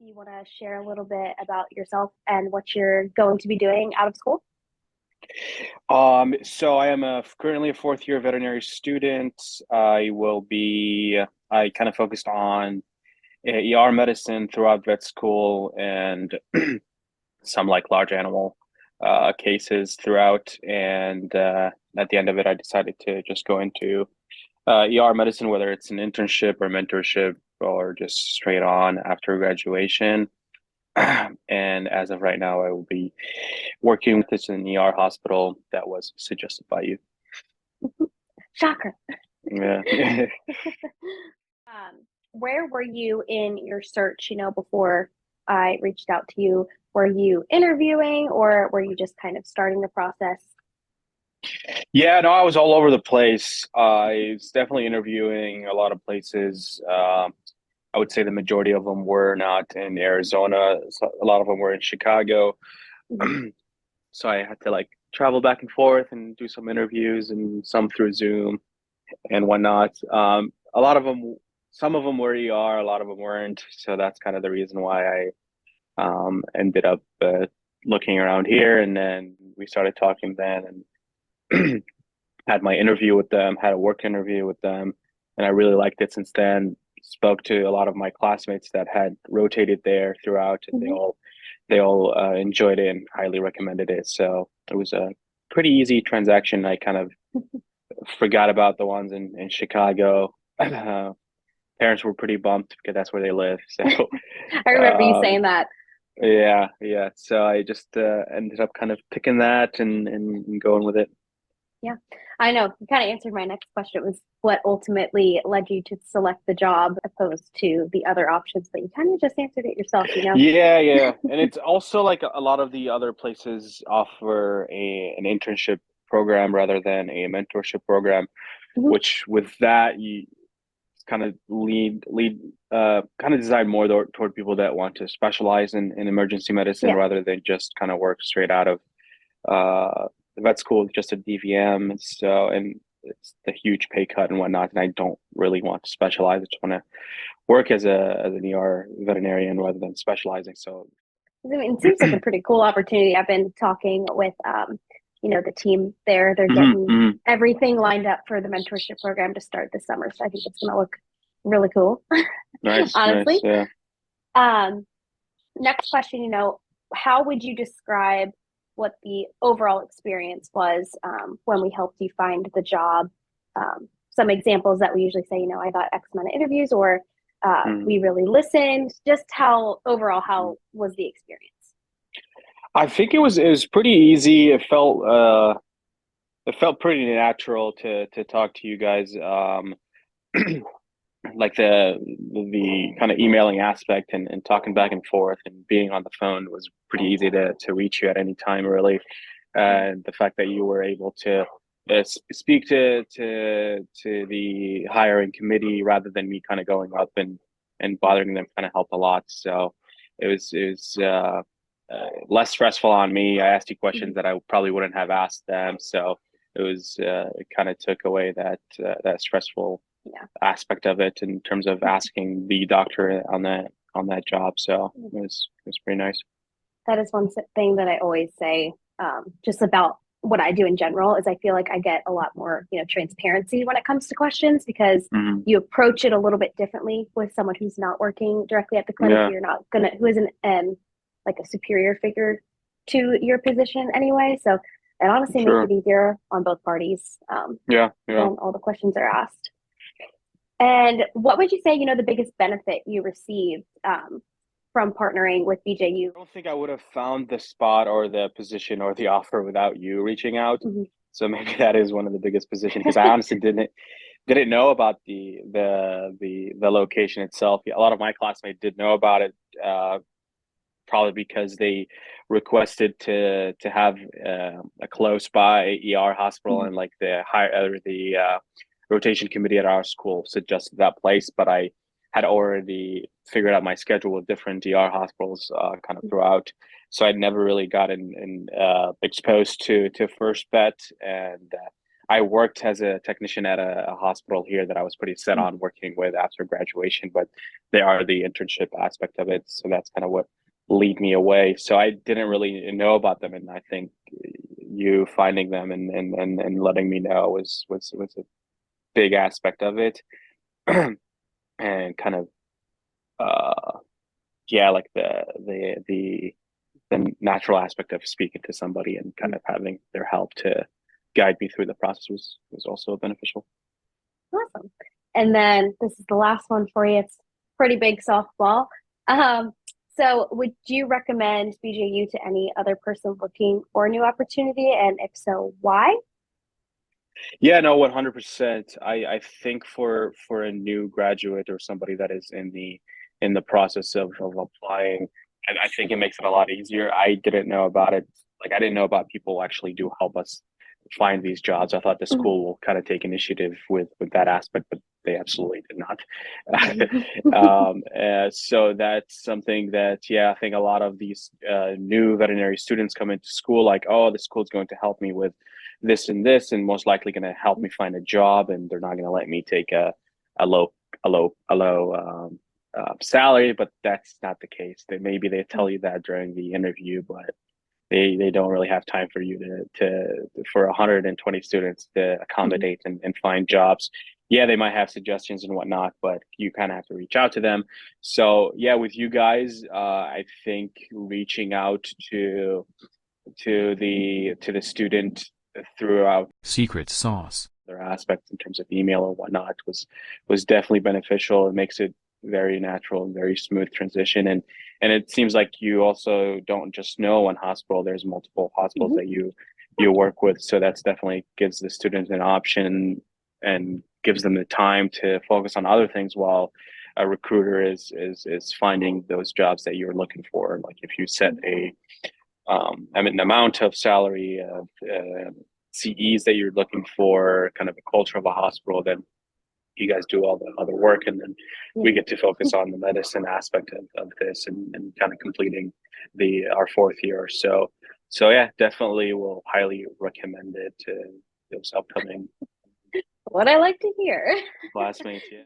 Do you want to share a little bit about yourself and what you're going to be doing out of school? So I am currently a fourth year veterinary student. I kind of focused on ER medicine throughout vet school and some like large animal cases throughout. And at the end of it, I decided to just go into ER medicine, whether it's an internship or mentorship or just straight on after graduation. And as of right now, I will be working with this in an ER hospital that was suggested by you. Shocker. Yeah. Where were you in your search, before I reached out to you? Were you interviewing or were you just kind of starting the process? Yeah, no, I was all over the place. I was definitely interviewing a lot of places. I would say the majority of them were not in Arizona. So a lot of them were in Chicago. Mhm. So I had to like travel back and forth and do some interviews and some through Zoom and whatnot. A lot of them, some of them were ER, a lot of them weren't. So that's kind of the reason why I ended up looking around here. And then we started talking then and had my interview with them, had a work interview with them, and I really liked it since then. Spoke to a lot of my classmates that had rotated there throughout, and Mhm. they all enjoyed it and highly recommended it. So it was a pretty easy transaction. I kind of forgot about the ones in Chicago. Parents were pretty bumped because that's where they live. So I remember you um, saying that. yeah. So I just ended up kind of picking that and going with it. Yeah, I know. You kind of answered my next question. It was what ultimately led you to select the job opposed to the other options, but you kind of just answered it yourself. Yeah. And it's also like a lot of the other places offer an internship program rather than a mentorship program, Mhm. which with that you kind of lead kind of design more toward people that want to specialize in emergency medicine Yeah. rather than just kind of work straight out of the vet school with just a DVM. So and it's the huge pay cut and whatnot, and I don't really want to specialize. I just want to work as an ER veterinarian rather than specializing. So I mean, it seems like a pretty cool opportunity. I've been talking with, the team there. They're getting mhm. everything lined up for the mentorship program to start this summer. So I think it's going to look really cool, Nice, honestly. yeah. Um, Next question, how would you describe what the overall experience was when we helped you find the job? Some examples that we usually say, I got X amount of interviews or Mhm. we really listened. Just how was the experience? I think it was pretty easy. It felt pretty natural to talk to you guys. Like the kind of emailing aspect and talking back and forth and being on the phone was pretty easy to reach you at any time, really. And the fact that you were able to speak to the hiring committee rather than me kind of going up and bothering them kind of helped a lot. So it was less stressful on me. I asked you Mhm. questions that I probably wouldn't have asked them, so it kind of took away that stressful Yeah. aspect of it in terms of asking the doctor on that job. So it was pretty nice. That is one thing that I always say, just about what I do in general is I feel like I get a lot more, transparency when it comes to questions because Hmm. you approach it a little bit differently with someone who's not working directly at the clinic, Yeah, who you're not gonna, who isn't like a superior figure to your position anyway. So it honestly makes it sure. easier on both parties Yeah. when all the questions are asked. And what would you say, the biggest benefit you received from partnering with BJU? I don't think I would have found the spot or the position or the offer without you reaching out. Mhm. So maybe that is one of the biggest positions because I honestly didn't know about the location itself. A lot of my classmates did know about it, probably because they requested to have a close by ER hospital Mhm. and like the rotation committee at our school suggested that place, but I had already figured out my schedule with different ER hospitals kind of throughout, so I'd never really gotten exposed to First Bet, and I worked as a technician at a hospital here that I was pretty set on working with after graduation, but they are the internship aspect of it. So that's kind of what lead me away. So I didn't really know about them. And I think you finding them and letting me know was a big aspect of it. And kind of, yeah, like the natural aspect of speaking to somebody and kind of having their help to guide me through the process was also beneficial. Awesome. And then this is the last one for you. It's pretty big softball. Um, so would you recommend BJU to any other person looking for a new opportunity? And if so, why? Yeah, no, 100%. I think for a new graduate or somebody that is in the process of applying, I think it makes it a lot easier. I didn't know about it. Like I didn't know about people actually do help us find these jobs. I thought the Mhm. school will kind of take initiative with that aspect, but they absolutely did not. So that's something that, yeah, I think a lot of these new veterinary students come into school like, oh, the school's going to help me with this and this, and most likely going to help me find a job, and they're not going to let me take a low a low salary, but that's not the case. They tell you that during the interview, but they don't really have time for you to for 120 students to Mhm. accommodate and find jobs. Yeah, they might have suggestions and whatnot, but you kind of have to reach out to them. So yeah, with you guys, I think reaching out to the student throughout Secret sauce. their aspects in terms of email or whatnot was definitely beneficial. It makes it very natural and very smooth transition. And it seems like you also don't just know one hospital. There's multiple hospitals Mhm. that you work with. So that's definitely gives the students an option and gives them the time to focus on other things while a recruiter is finding those jobs that you're looking for. Like if you set I mean, an amount of salary of CEs that you're looking for, kind of a culture of a hospital, then you guys do all the other work, and then we Yeah. get to focus on the medicine aspect of this and kind of completing the our fourth year or so. So yeah, definitely will highly recommend it to those upcoming What I like to hear. classmates. Yeah.